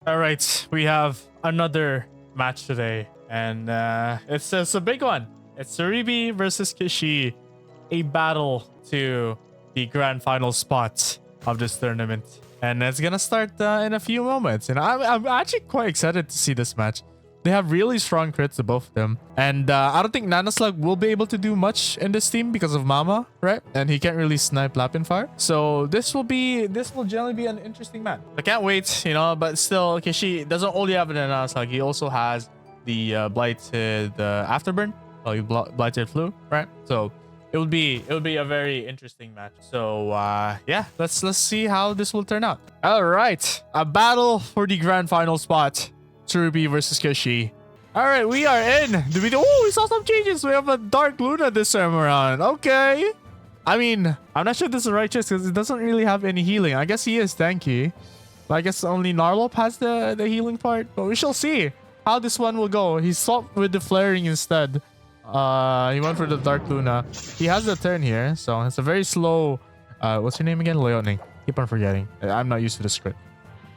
All right, we have another match today, and it's a big one. It's sureebi versus Kishi, a battle to the grand final spot of this tournament, and it's gonna start in a few moments. And I'm actually quite excited to see this match. They have really strong crits, the both of them, and I don't think Nanaslug will be able to do much in this team because of Mama, right? And he can't really snipe Lapin Fire. So this will generally be an interesting match. I can't wait, you know. But still, Kishi doesn't only have an Nanaslug; he also has the blighted afterburn, blighted flu, right? So it would be a very interesting match. So yeah, let's see how this will turn out. All right, a battle for the grand final spot. sureebi versus Kishi. All right, we are in the video. Oh, we saw some changes. We have a Dark Luna this time around. Okay. I mean, I'm not sure this is the right choice because it doesn't really have any healing. I guess he is tanky. But I guess only Narlop has the healing part. But we shall see how this one will go. He swapped with the flaring instead. He went for the Dark Luna. He has the turn here. So it's a very slow... what's your name again? Leoning. Keep on forgetting. I'm not used to the script.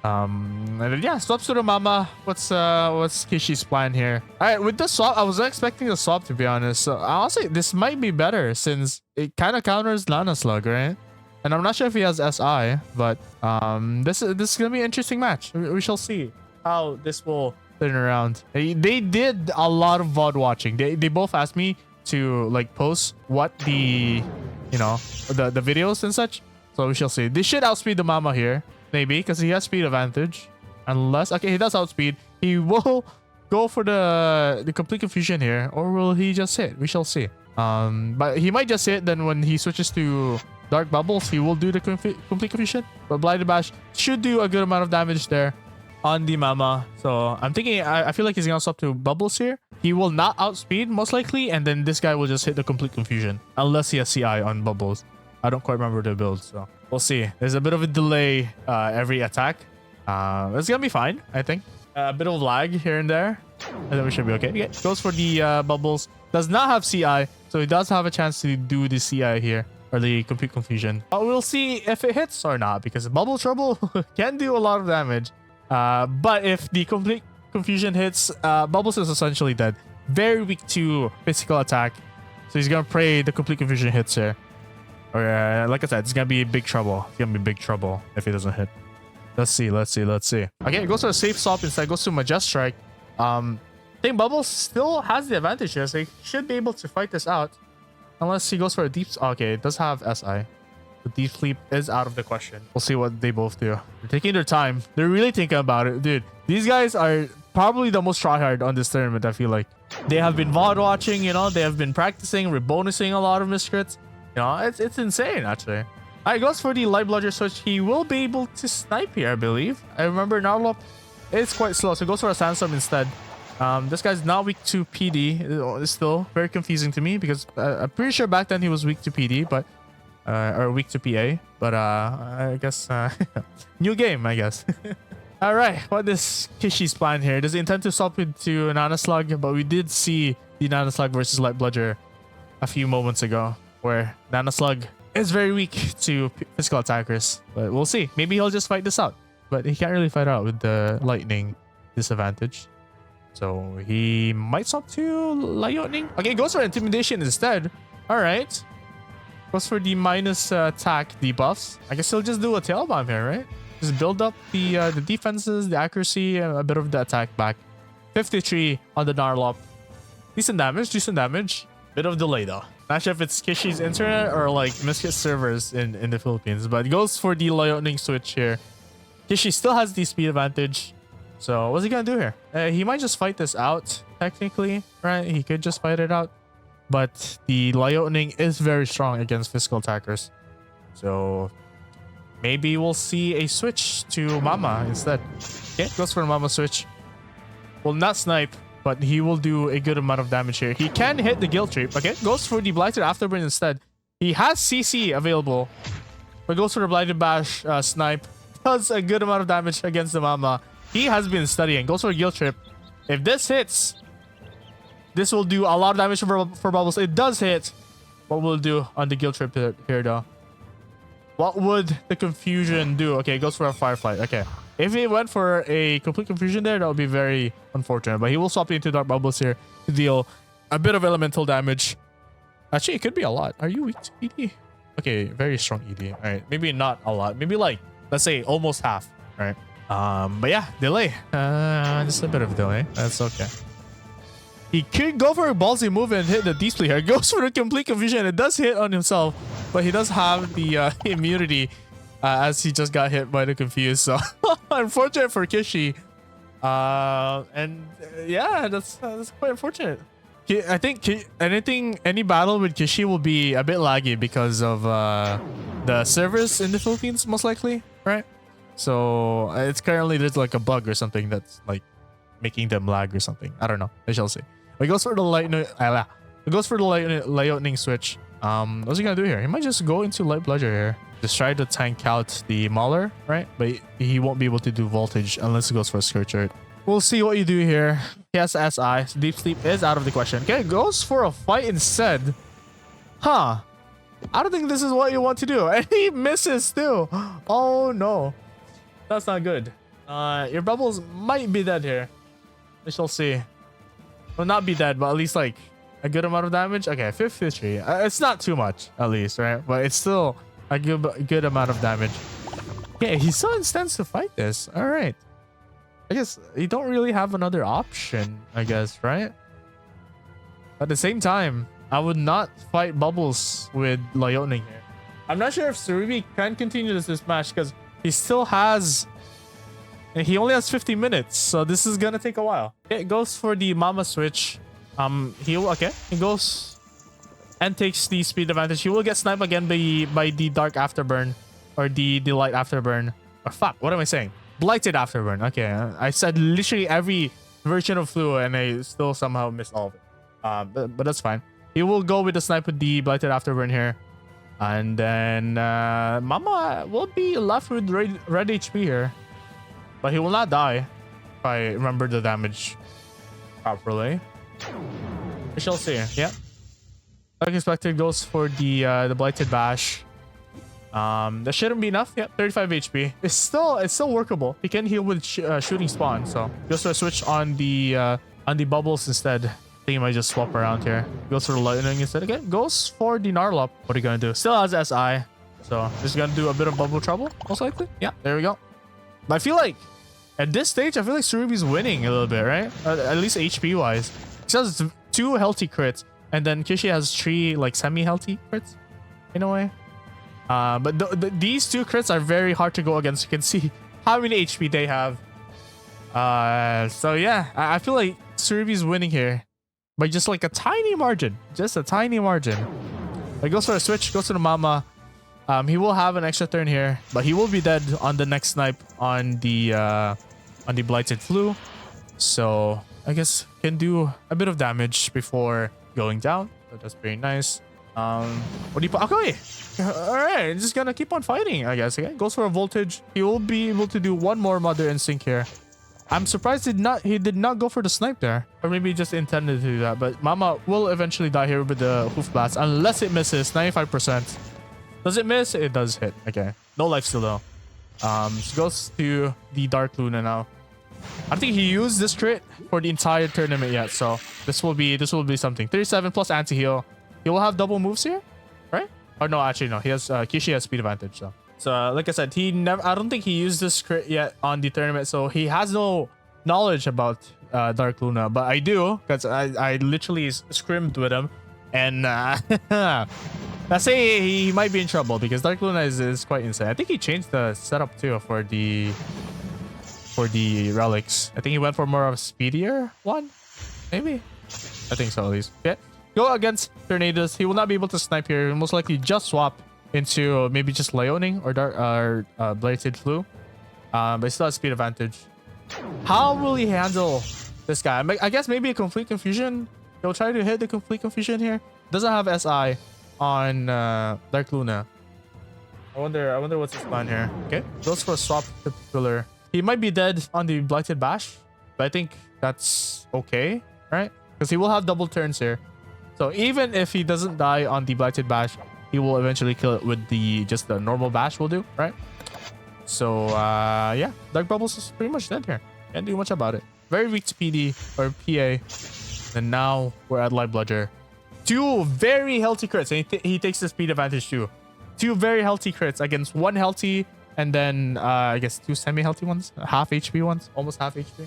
And then, yeah, swaps to the Mama. What's Kishi's plan here? All right, with the swap, I was not expecting the swap, to be honest. So I'll say this might be better since it kind of counters Nanaslug, right? And I'm not sure if he has SI, but this is gonna be an interesting match. We shall see how this will turn around. They did a lot of VOD watching. They both asked me to like post what the the videos and such. So we shall see. They should outspeed the Mama here. Maybe, because he has speed advantage. Unless... Okay, he does outspeed. He will go for the complete confusion here. Or will he just hit? We shall see. But he might just hit. Then when he switches to Dark Bubbles, he will do the complete confusion. But Blinded Bash should do a good amount of damage there on the Mama. So I'm thinking... I feel like he's going to swap to Bubbles here. He will not outspeed, most likely. And then this guy will just hit the complete confusion. Unless he has CI on Bubbles. I don't quite remember the build, so... We'll see. There's a bit of a delay every attack. It's gonna be fine, I think. A bit of lag here and there. I think we should be okay. Okay. Goes for the bubbles. Does not have CI, so he does have a chance to do the CI here. Or the complete confusion. But we'll see if it hits or not. Because Bubble Trouble can do a lot of damage. But if the complete confusion hits, Bubbles is essentially dead. Very weak to physical attack. So he's gonna pray the complete confusion hits here. Or like I said, it's gonna be big trouble. It's gonna be big trouble if it doesn't hit. Let's see. Okay, it goes for a safe swap instead. Goes to Majestrike. I think Bubbles still has the advantage here, so he should be able to fight this out. Unless he goes for a deep... Okay, it does have SI. The deep sleep is out of the question. We'll see what they both do. They're taking their time. They're really thinking about it. Dude, these guys are probably the most tryhard on this tournament, I feel like. They have been VOD watching, you know. They have been practicing, rebonusing a lot of miscrits. You know, it's insane, actually. All right, goes for the Light Bludger switch. He will be able to snipe here, I believe. I remember Narlop is quite slow, so goes for a Sandstorm instead. This guy's not weak to PD. It's still very confusing to me because I'm pretty sure back then he was weak to PD, but or weak to PA. But I guess new game, I guess. All right, what is Kishi's plan here? Does he intend to swap it to Nanaslug? But we did see the Nanaslug versus Light Bludger a few moments ago, where Nanaslug is very weak to physical attackers. But we'll see. Maybe he'll just fight this out. But he can't really fight out with the lightning disadvantage. So he might swap to Lightning. Okay, goes for Intimidation instead. Alright. Goes for the minus attack debuffs. I guess he'll just do a Tail Bomb here, right? Just build up the defenses, the accuracy, and a bit of the attack back. 53 on the Narlop. Decent damage. Bit of delay though. Not sure if it's Kishi's internet or like Miscrits servers in the Philippines, but it goes for the Lightning switch here. Kishi still has the speed advantage. So what's he gonna do here? He might just fight this out, technically, right? He could just fight it out. But the Lightning is very strong against physical attackers. So maybe we'll see a switch to Mama instead. Okay, goes for a Mama switch. Will not snipe, but he will do a good amount of damage here. He can hit the Guilt Trip. Okay, goes for the Blighted Afterburn instead. He has CC available, but goes for the Blinded Bash snipe. Does a good amount of damage against the Mama. He has been studying. Goes for a Guilt Trip. If this hits, this will do a lot of damage for Bubbles. It does hit. What will it do on the Guilt Trip here though? What would the confusion do? Okay, it goes for a Firefly. Okay. If he went for a complete confusion there, that would be very unfortunate. But he will swap into Dark Bubbles here to deal a bit of elemental damage. Actually, it could be a lot. Are you weak to ED? Okay, very strong ED. All right, maybe not a lot. Maybe like, let's say almost half. All right. But yeah, delay. Just a bit of delay. That's okay. He could go for a ballsy move and hit the display here. Goes for the complete confusion. It does hit on himself, but he does have the immunity as he just got hit by the confuse. So unfortunate for Kishi. Yeah, that's quite unfortunate. I think any battle with Kishi will be a bit laggy because of the servers in the Philippines, most likely, right? So it's currently there's like a bug or something that's like making them lag or something. I don't know. I shall see. It goes for the lightning. It goes for the lightning switch. What's he gonna do here? He might just go into light bludger here. Just try to tank out the Mauler, right? But he won't be able to do voltage unless he goes for a Scourge. We'll see what you do here. He has SI. So deep sleep is out of the question. Okay, goes for a fight instead. Huh. I don't think this is what you want to do. And he misses too. Oh no. That's not good. Your bubbles might be dead here. We shall see. Well, not be dead, but at least like a good amount of damage. Okay, 53. It's not too much, at least, right? But it's still a good amount of damage. Yeah, he still intends to fight this. All right. I guess you don't really have another option, I guess, right? At the same time, I would not fight Bubbles with Lightning here. I'm not sure if sureebi can continue this match because he still has... He only has 50 minutes, so this is gonna take a while. It goes for the Mama switch. He goes and takes the speed advantage. He will get sniped again by the Dark Afterburn or the Light Afterburn. Or fuck, what am I saying? Blighted Afterburn. Okay, I said literally every version of Flu and I still somehow missed all of it. But that's fine. He will go with the snipe with the Blighted Afterburn here. And then Mama will be left with red HP here. But he will not die if I remember the damage properly. We shall see. Yeah. Like expected, goes for the Blighted Bash. That shouldn't be enough. Yeah, 35 HP. It's still workable. He can heal with shooting spawn. So goes for a switch on the bubbles instead. I think he might just swap around here. Goes for the lightning instead again. Goes for the Narlop. What are you gonna do? Still has SI. So just gonna do a bit of bubble trouble, most likely. Yeah, there we go. But I feel like at this stage, I feel like sureebi's winning a little bit, right? At least HP wise. He has 2 healthy crits, and then Kishi has 3 like semi-healthy crits, in a way. But these 2 crits are very hard to go against. You can see how many HP they have. So yeah, I feel like sureebi's winning here by just like a tiny margin. Just a tiny margin. He goes for a switch, goes to the Mama. He will have an extra turn here, but he will be dead on the next snipe on the Blighted Flu. So I guess can do a bit of damage before going down. So that's very nice. What do you put? Okay. All right, just gonna keep on fighting, I guess. Okay, goes for a voltage. He will be able to do one more Mother Instinct here. I'm surprised he did not go for the snipe there, or maybe he just intended to do that. But Mama will eventually die here with the Hoof Blast unless it misses. 95%. Does it miss? It does hit. Okay, no life still though. So goes to the Dark Luna now. I don't think he used this crit for the entire tournament yet, so this will be something. 37 plus anti-heal. He will have double moves here, right? Or no, actually no. He has Kishi has speed advantage. So like I said, I don't think he used this crit yet on the tournament, so he has no knowledge about Dark Luna. But I do, because I literally scrimmed with him, and let's say he might be in trouble because Dark Luna is quite insane. I think he changed the setup too for the relics. I think he went for more of a speedier one, maybe. I think so at least. Okay. Go against Tornadoes. He will not be able to snipe here. He'll most likely just swap into maybe just Leoning or Blighted Flu. But he still has speed advantage. How will he handle this guy? I guess maybe a complete confusion. He'll try to hit the complete confusion here. Doesn't have SI on Dark Luna. I wonder what's his plan here. Okay, goes for a swap to Pillar. He might be dead on the Blighted Bash, but I think that's okay, right? Because he will have double turns here. So even if he doesn't die on the Blighted Bash, he will eventually kill it with just the normal bash will do, right? So yeah, Dark Bubbles is pretty much dead here. Can't do much about it. Very weak to PD or PA. And now we're at Light Bludger. Two very healthy crits. And he takes the speed advantage too. Two very healthy crits against one healthy and then I guess two semi-healthy ones. Half HP ones. Almost half HP.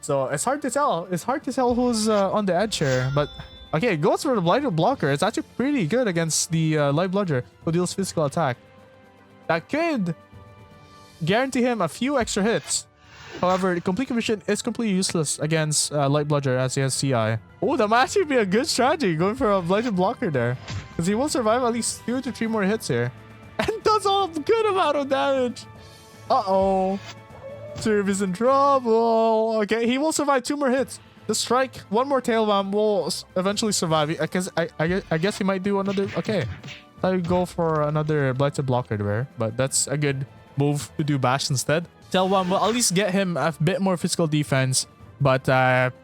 So it's hard to tell. It's hard to tell who's on the edge here. But okay, goes for the Blighted Blocker. It's actually pretty good against the Light Bludger who deals physical attack. That could guarantee him a few extra hits. However, the complete commission is completely useless against Light Bludger as he has CI. Oh, that might actually be a good strategy, going for a Blighted Blocker there. Because he will survive at least 2 to 3 more hits here. And does a good amount of damage. Uh-oh. Surf is in trouble. Okay, he will survive 2 more hits. The strike, 1 more tail bomb will eventually survive. I guess he might do another... Okay. I would go for another Blighted Blocker there. But that's a good move to do bash instead. Tail bomb will at least get him a bit more physical defense. But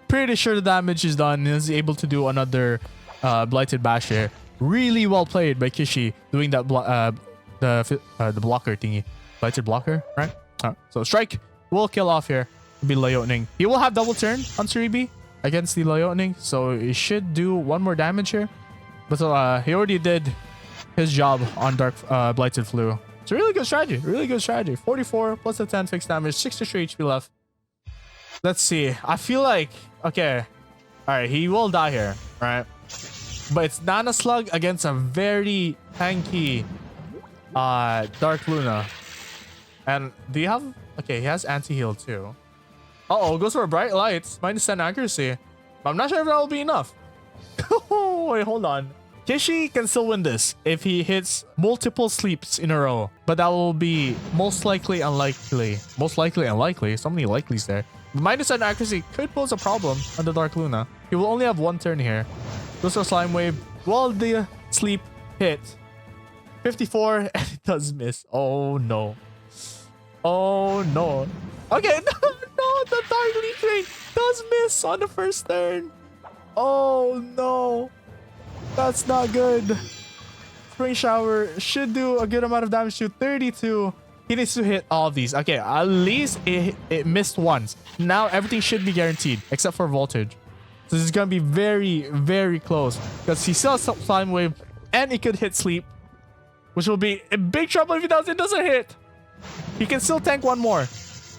pretty sure the damage is done. He's able to do another Blighted Bash here. Really well played by Kishi doing that the blocker thingy. Blighted Blocker, right? So strike will kill off here. Be Leoning. He will have double turn on sureebi against the Leoning. So he should do 1 more damage here. But he already did his job on Dark Blighted Flu. It's a really good strategy. Really good strategy. 44 plus the 10 fixed damage. 63 HP left. Let's see. I feel like... Okay. Alright, he will die here. Right? But it's Nana Slug against a very tanky Dark Luna. And do you have... Okay, he has anti-heal too. Uh-oh, goes for Bright Lights. Minus 10 accuracy. But I'm not sure if that will be enough. Wait, hold on. Kishi can still win this if he hits multiple sleeps in a row. But that will be most likely unlikely. Most likely unlikely. So many likelies there. Minus 10 accuracy could pose a problem on the Dark Luna. He will only have 1 turn here. Goes for Slime Wave. While the sleep hit 54 and it does miss. Oh no. Oh no. Okay, no, the Dark Leech Rain does miss on the first turn. Oh no. That's not good. Spring Shower should do a good amount of damage to 32. He needs to hit all of these. Okay, at least it missed once. Now everything should be guaranteed except for Voltage. So this is going to be very, very close. Because he still has Slime Wave and it could hit Sleep. Which will be in big trouble if it doesn't hit. He can still tank 1 more.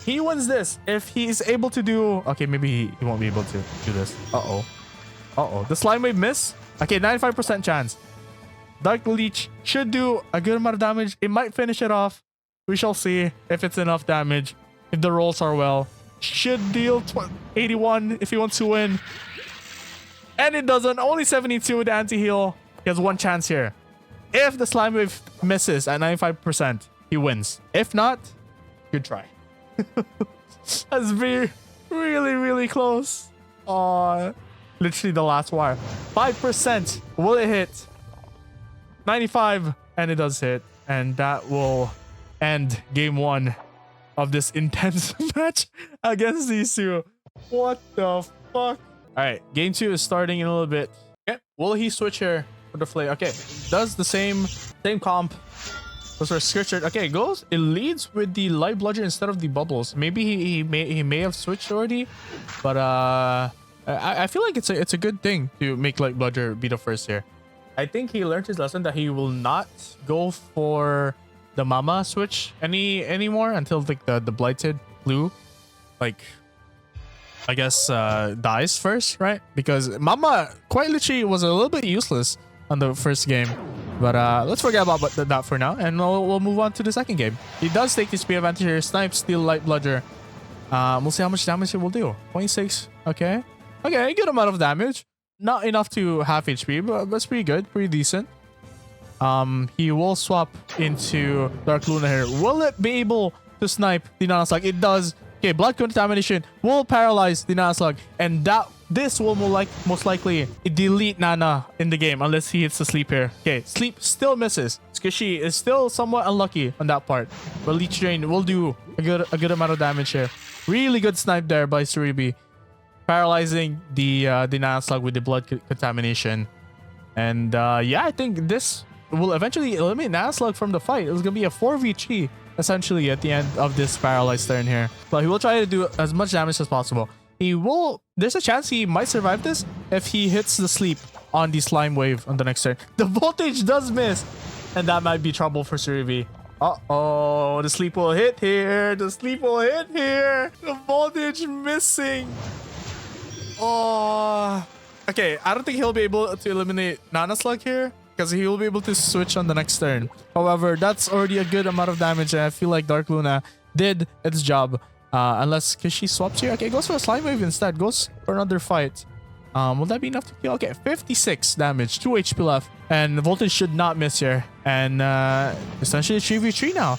He wins this if he is able to do... Okay, maybe he won't be able to do this. Uh-oh. Uh-oh. The Slime Wave miss? Okay, 95% chance. Dark Leech should do a good amount of damage. It might finish it off. We shall see if it's enough damage. If the rolls are well. Should deal 81 if he wants to win. And it doesn't. Only 72 with the anti-heal. He has 1 chance here. If the Slime Wave misses at 95%, he wins. If not, good try. That's very, really, really close. Literally the last wire. 5%. Will it hit? 95. And it does hit. And that will end game 1 of this intense match against these two. What the fuck? Alright, game 2 is starting in a little bit. Okay, will he switch here for the flay? Okay, does the same comp. Goes for Scripture. Okay, it leads with the Light Bludger instead of the bubbles. Maybe he may have switched already, but I feel like it's a good thing to make Light Bludger be the first here. I think he learned his lesson that he will not go for the Mama switch anymore until like the Blighted Blue, like I guess dies first, right? Because Mama quite literally was a little bit useless on the first game. But let's forget about that for now, and we'll move on to the second game. He does take the speed advantage here. Snipe, steal, Light Bludger. We'll see how much damage it will do. 26. Okay. Okay, good amount of damage. Not enough to half HP, but that's pretty good. Pretty decent. He will swap into Dark Luna here. Will it be able to snipe the Nana Slug? It does. Okay, Blood Contamination will paralyze the Nana Slug, and this will most likely delete Nana in the game unless he hits the sleep here. Okay, sleep still misses. Kishi is still somewhat unlucky on that part, but Leech Drain will do a good amount of damage here. Really good snipe there by sureebi, paralyzing the Nana Slug with the Blood Contamination. And yeah, I think this will eventually eliminate Nanaslug from the fight. It was gonna be a 4v3 essentially at the end of this paralyzed turn here. But he will try to do as much damage as possible. He will. There's a chance he might survive this if he hits the sleep on the slime wave on the next turn. The voltage does miss, and that might be trouble for sureebi. Uh-oh, the sleep will hit here. The sleep will hit here. The voltage missing. Oh, okay. I don't think he'll be able to eliminate Nanaslug here because he will be able to switch on the next turn. However, that's already a good amount of damage, and I feel like Dark Luna did its job. Unless Kishi swaps here. Okay, goes for a slime wave instead. Goes for another fight. Will that be enough to kill? Okay, 56 damage, 2 HP left, and the voltage should not miss here. And essentially 3v3 now.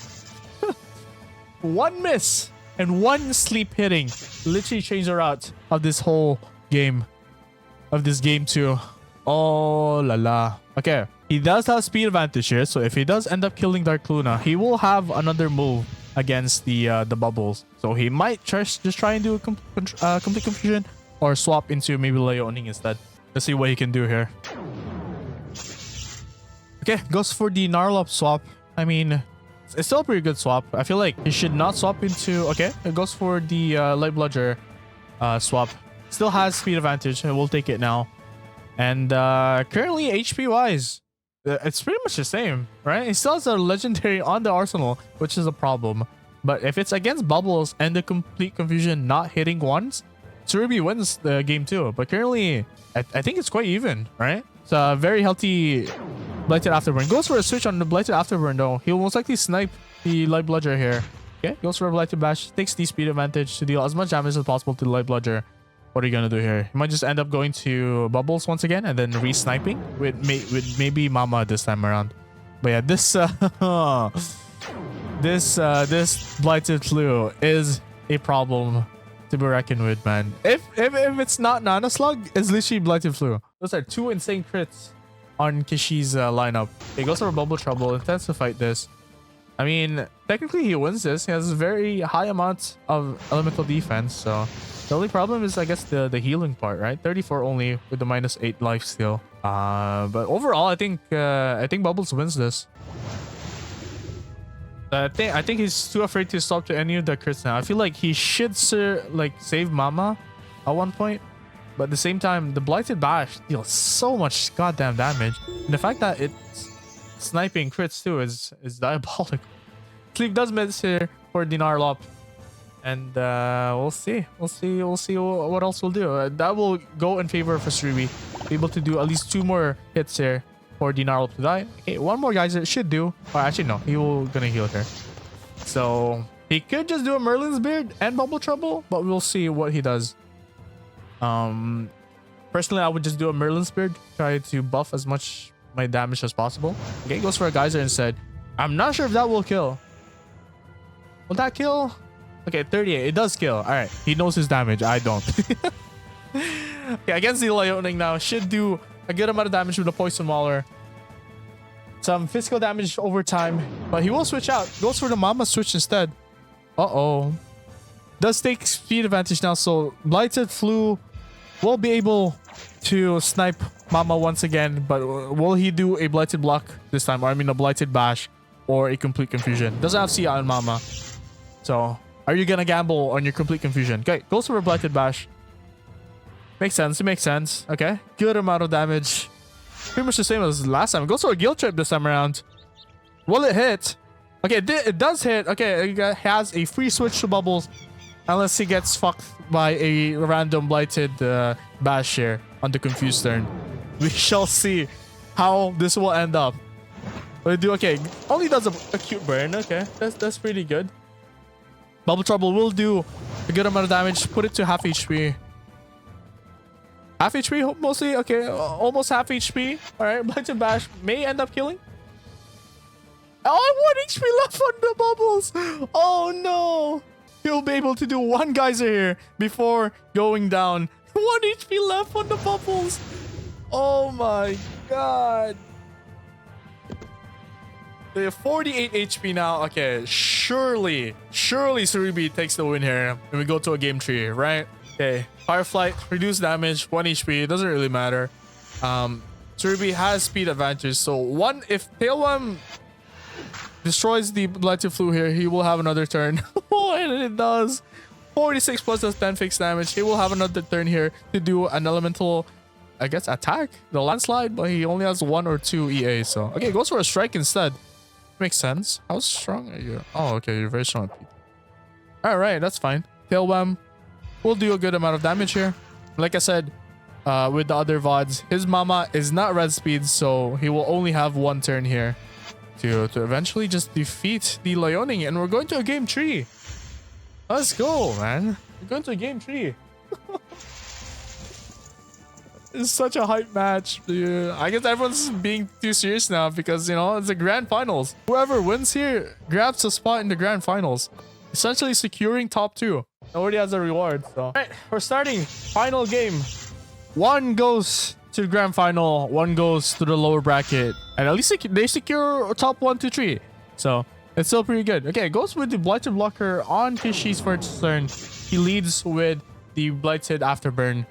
One miss and one sleep hitting literally changed the route of this whole game, of this game 2. Oh la la. Okay, he does have speed advantage here, so if he does end up killing Dark Luna, he will have another move against the bubbles. So he might just try and do a complete confusion, or swap into maybe Leoning instead. Let's see what he can do here. Okay, goes for the Gnarlop swap. I mean, it's still a pretty good swap. I feel like he should not swap into... Okay, it goes for the Light Bludger swap. Still has speed advantage, and we'll take it now. And currently, HP-wise, it's pretty much the same, right? He still has a legendary on the arsenal, which is a problem. But if it's against bubbles and the complete confusion not hitting once, sureebi wins the game too. But currently, I think it's quite even, right? It's a very healthy Blighted Afterburn. Goes for a switch on the Blighted Afterburn though. He'll most likely snipe the Light Bludger here. Okay, goes for a Blighted Bash. Takes the speed advantage to deal as much damage as possible to the Light Bludger. What are you gonna do here? You might just end up going to bubbles once again and then re-sniping with maybe Mama this time around. But yeah, this this Blighted Flu is a problem to be reckoned with, man. If it's not Nanaslug, it's literally Blighted Flu. Those are 2 insane crits on Kishi's lineup. He goes for Bubble Trouble, intends to fight this. I mean, technically he wins this. He has a very high amount of elemental defense, so the only problem is, I guess, the healing part, right? 34 only with the -8 life steal. But overall, I think Bubbles wins this. I think he's too afraid to stop to any of the crits now. I feel like he should save Mama at one point, but at the same time, the Blighted Bash deals so much goddamn damage, and the fact that it's sniping crits too is diabolical. Sleep does miss here for the Gnarlop, and we'll see what else we'll do. That will go in favor for sureebi. Be able to do at least 2 more hits here for the Gnarlop to die. Okay, 1 more geyser should do. Or actually no, he will gonna heal here. So he could just do a Merlin's Beard and Bubble Trouble, but we'll see what he does. Personally, I would just do a Merlin's Beard, try to buff as much my damage as possible. Okay, goes for a geyser instead. I'm not sure if that will kill. Will that kill? Okay, 38. It does kill. All right, he knows his damage. I don't. Okay, against the Leoning now, should do a good amount of damage with the Poison Mauler. Some physical damage over time, but he will switch out. Goes for the Mama switch instead. Uh-oh. Does take speed advantage now, so Blighted Flu will be able to snipe Mama once again, but will he do a Blighted Block this time? Or I mean a Blighted Bash or a Complete Confusion? Doesn't have Sia on Mama. So, are you gonna gamble on your Complete Confusion? Okay, goes for a Blighted Bash. Makes sense, it makes sense. Okay, good amount of damage. Pretty much the same as last time. Goes for a Guilt Trip this time around. Will it hit? Okay, it does hit. Okay, it has a free switch to bubbles. Unless he gets fucked by a random Blighted Bash here on the confused turn. We shall see how this will end up. But do okay. Only does a cute burn. Okay, that's pretty good. Bubble Trouble will do a good amount of damage. Put it to half HP. Half HP mostly. Okay, almost half HP. All right, Blighted Bash may end up killing. Oh, 1 HP left on the bubbles. Oh no. He'll be able to do 1 geyser here before going down. 1 HP left on the bubbles. Oh my god. They have 48 HP now. Okay, surely sureebi takes the win here. And we go to a game 3, right? Okay, Fireflight, reduce damage, 1 HP. It doesn't really matter. sureebi has speed advantage. So one, if Tailworm destroys the Blighted Flu here, he will have another turn. Oh, and it does. 46 plus does 10 fixed damage. He will have another turn here to do an elemental, I guess, attack, the landslide, but he only has 1 or 2 EA. So okay, goes for a strike instead. Makes sense. How strong are you? Oh, okay, you're very strong. All right, that's fine. Tailworm will do a good amount of damage here. Like I said, with the other VODs, his mama is not red speed, so he will only have 1 turn here to eventually just defeat the Leoning, and we're going to a game 3. Let's go, man. We're going to a game 3. It's such a hype match, dude. I guess everyone's being too serious now because, you know, it's the grand finals. Whoever wins here grabs a spot in the grand finals, essentially securing top 2. Already has a reward. So, all right, we're starting final game. 1 goes to the grand final, 1 goes to the lower bracket, and at least they secure top 1, 2, 3. So it's still pretty good. Okay, it goes with the Blighted Blocker on Kishi's first turn. He leads with the Blighted Afterburn.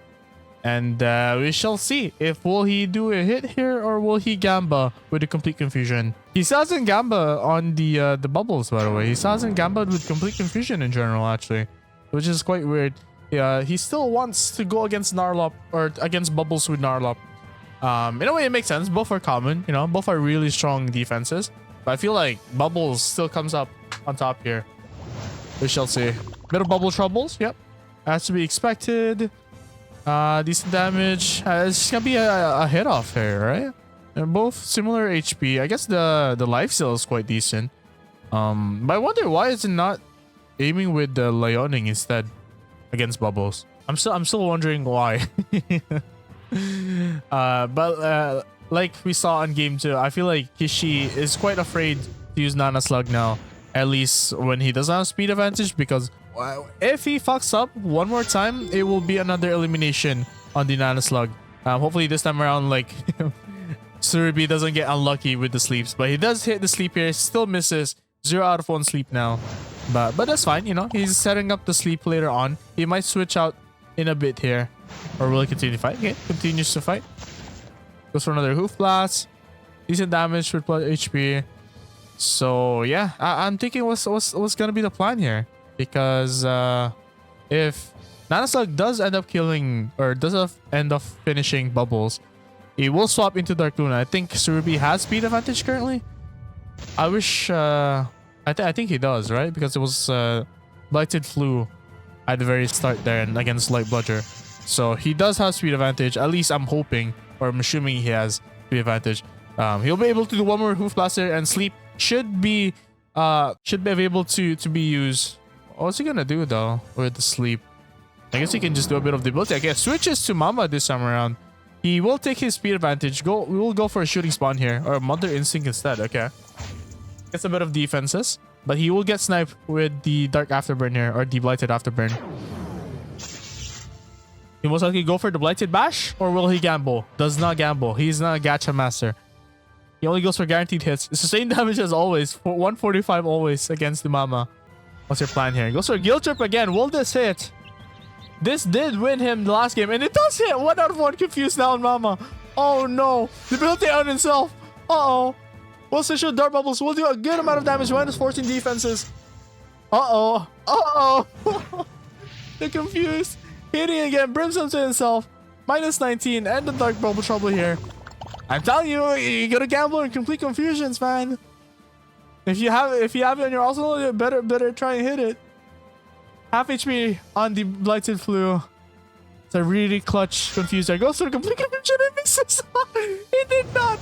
And we shall see if will he do a hit here or will he gamba with a complete confusion. He still hasn't gamba on the bubbles, by the way. He still hasn't gamba'd with complete confusion in general, actually, which is quite weird. Yeah, he still wants to go against Narlop or against bubbles with Narlop. In a way, it makes sense. Both are common, you know, both are really strong defenses. But I feel like bubbles still comes up on top here. We shall see. Bit of bubble troubles, yep, as to be expected. Decent damage. It's gonna be a hit off here, right? And both similar HP. I guess the life steal is quite decent. But I wonder why is it not aiming with the Leoning instead against bubbles. I'm still wondering why. But like we saw on game 2, I feel like Kishi is quite afraid to use Nana Slug now, at least when he doesn't have speed advantage, because if he fucks up one more time, it will be another elimination on the Nana Slug. Hopefully this time around, like, sureebi doesn't get unlucky with the sleeps, but he does hit the sleep here, still misses. 0 out of 1 sleep now. But that's fine, you know, he's setting up the sleep later on. He might switch out in a bit here. Or will he continue to fight? Okay, continues to fight. Goes for another Hoof Blast. Decent damage with plus HP. So yeah, I'm thinking what's gonna be the plan here. Because if Nana Slug does end up killing or does end up finishing bubbles, he will swap into Dark Luna. I think sureebi has speed advantage currently. I wish I think he does, right? Because it was Blighted Flu at the very start there and against Light Bludger. So he does have speed advantage. At least I'm hoping, or I'm assuming he has speed advantage. He'll be able to do one more Hoof Blaster, and sleep should be able to be used. What's he gonna do though with the sleep? I guess he can just do a bit of debility. I guess switches to Mama this time around. He will take his speed advantage. We will go for a shooting spawn here, or Mother Instinct instead. Okay, gets a bit of defenses, but he will get sniped with the Dark Afterburn here, or the Blighted Afterburn. He most likely go for the Blighted Bash, or will he gamble? Does not gamble. He's not a gacha master. He only goes for guaranteed hits. It's the same damage as always. 145 always against the Mama. What's your plan here? He goes for a Guilt Trip again. Will this hit? This did win him the last game, and it does hit. 1 out of 1 confused down Mama. Oh no. Debility on himself. Uh-oh. Will Sisho Dart Bubbles will do a good amount of damage. Minus 14 defenses. Uh-oh. Uh-oh. They're confused. Hitting again. Brimstone to himself. Minus 19. And the Dark Bubble Trouble here. I'm telling you, you gotta gamble in complete confusions, man. If you have it on your arsenal, you better try and hit it. Half HP on the Blighted Flu. It's a really clutch confuser. Goes for complete confusion and misses. He did not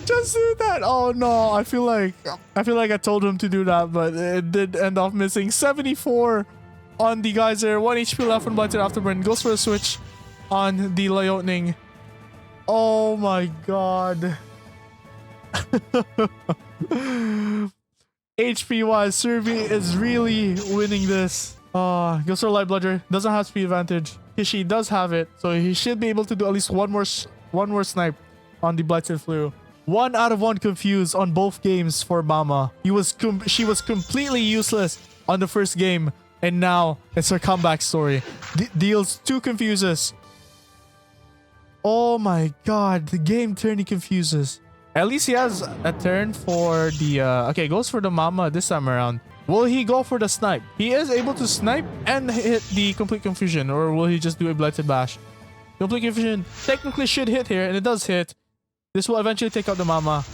just do that. Oh no, I feel like I told him to do that, but it did end up missing. 74 on the geyser. 1 HP left on Blighted Afterburn. Goes for a switch on the Leoning. Oh my god. HP wise, sureebi is really winning this. Goes for Light Bludger. Doesn't have speed advantage. Kishi does have it, so he should be able to do at least one more snipe on the Blighted Flu. 1 out of 1 confused on both games for Mama. She was completely useless on the first game, and now it's her comeback story. Deals 2 confuses. Oh my god, the game turn he confuses. At least he has a turn for the okay, goes for the mama this time around. Will he go for the snipe? He is able to snipe and hit the complete confusion, or will he just do a blighted bash? Complete confusion technically should hit here, and it does hit. This will eventually take out the mama.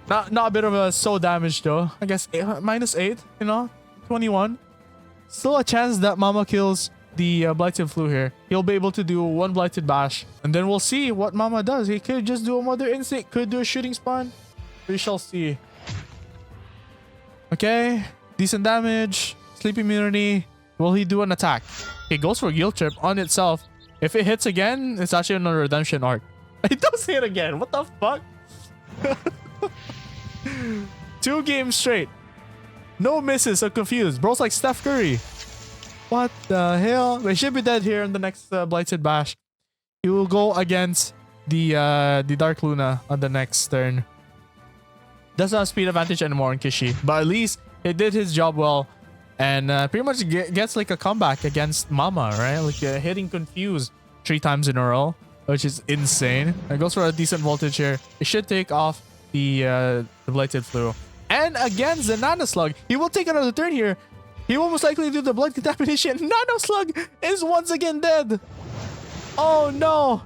Not a bit of a soul damage though. I guess -8, you know, 21. Still a chance that mama kills the blighted flu here. He'll be able to do one blighted bash, and then we'll see what mama does. He could just do a mother instinct, could do a shooting spawn. We shall see. Okay, decent damage, sleep immunity. Will he do an attack? He goes for guilt trip on itself. If it hits again, it's actually on a redemption arc. It does hit again. What the fuck? 2 games straight. No misses. I'm confused. Bro's like Steph Curry. What the hell? They should be dead here in the next blighted bash. He will go against the Dark Luna on the next turn. Doesn't have speed advantage anymore in Kishi, but at least he did his job well, and pretty much gets like a comeback against Mama, right? Like hitting confuse 3 times in a row, which is insane. It goes for a decent voltage here. It should take off the blighted flu. And against the Nano Slug, he will take another turn here. He will most likely do the blood contamination. Nano Slug is once again dead. Oh no!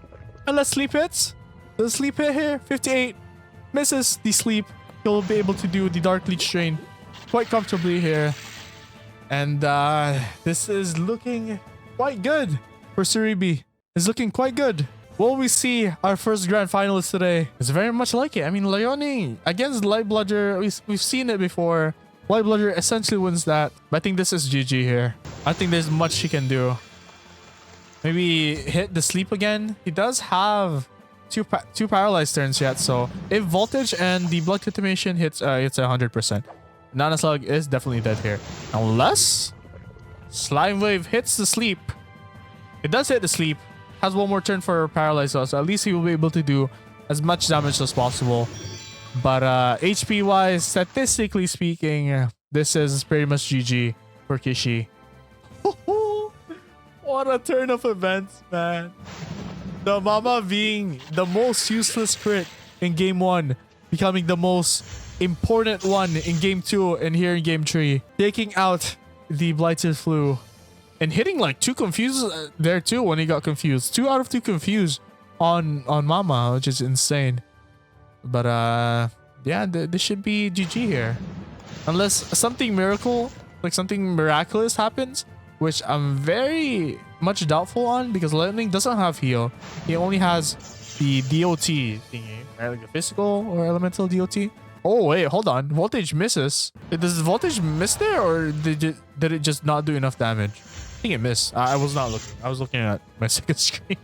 Unless sleep hits. The sleep hit here, 58. Misses the sleep. He'll be able to do the Dark Leech Drain quite comfortably here. And this is looking quite good for sureebi. It's looking quite good. Will we see our first grand finalist today? It's very much like it. I mean, Leone against Light Bludger, we've seen it before. Light Bludger essentially wins that. But I think this is GG here. I think there's much he can do. Maybe hit the sleep again. He does have two paralyzed turns yet, so if voltage and the blood contamination hits, it's 100%. Nano Slug is definitely dead here, unless Slime Wave hits the sleep. It does hit the sleep. Has one more turn for paralyzed, so at least he will be able to do as much damage as possible. But HP wise, statistically speaking, this is pretty much GG for Kishi. What a turn of events, man. The Mama being the most useless crit in game 1, becoming the most important one in game 2 and here in game 3. Taking out the blighted flu and hitting like 2 confused there too when he got confused. 2 out of 2 confused on Mama, which is insane. But yeah, this should be GG here. Unless something miraculous happens, which I'm very much doubtful on, because Lightning doesn't have heal. He only has the DOT thingy, right? Like the physical or elemental DOT. Oh wait, hold on. Voltage misses. Does voltage miss there, or did it just not do enough damage? I think it missed. I was not looking. I was looking at my second screen.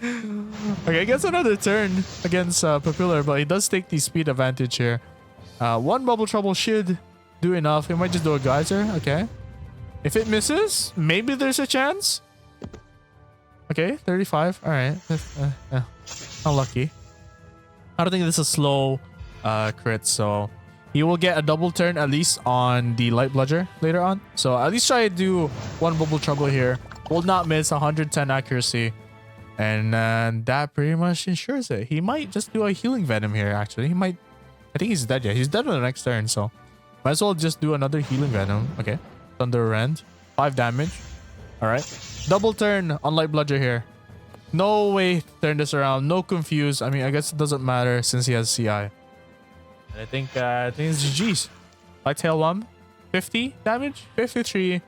Okay, he gets another turn against Popular, but he does take the speed advantage here. 1 bubble trouble should do enough. He might just do a geyser. Okay. If it misses, maybe there's a chance. Okay, 35. All right. Unlucky. I don't think this is a slow crit, so he will get a double turn at least on the Light Bludger later on. So at least try to do 1 bubble trouble here. Will not miss 110 accuracy. And that pretty much ensures it. He might just do a healing venom here, actually. He might... I think he's dead. Yeah, he's dead on the next turn, so might as well just do another healing venom. Okay. Thunder Rend. 5 damage. Alright. Double turn on Light Bludger here. No way to turn this around. No confuse. I mean, I guess it doesn't matter since he has CI. And I think it's GG's. Light Tail 1. 50 damage. 53.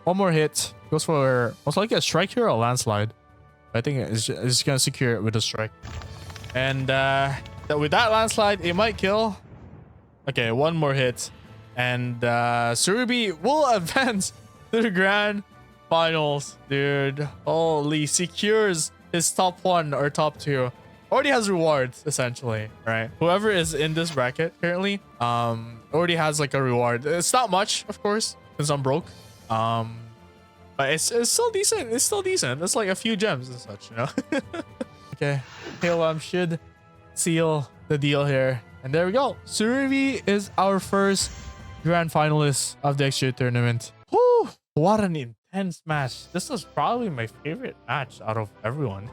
1 more hit. Goes for most likely a strike here or a landslide. I think it's just gonna secure it with a strike. And with that landslide, it might kill. Okay, 1 more hit. And sureebi will advance to the grand finals, dude. Holy, secures his top 1 or top 2. Already has rewards, essentially, right? Whoever is in this bracket currently, already has like a reward. It's not much, of course, because I'm broke. But it's still decent. It's still decent. It's like a few gems and such, you know? Okay. Tailwam should seal the deal here. And there we go. sureebi is our first grand finalist of the XGA tournament. Whew, what an intense match. This was probably my favorite match out of everyone.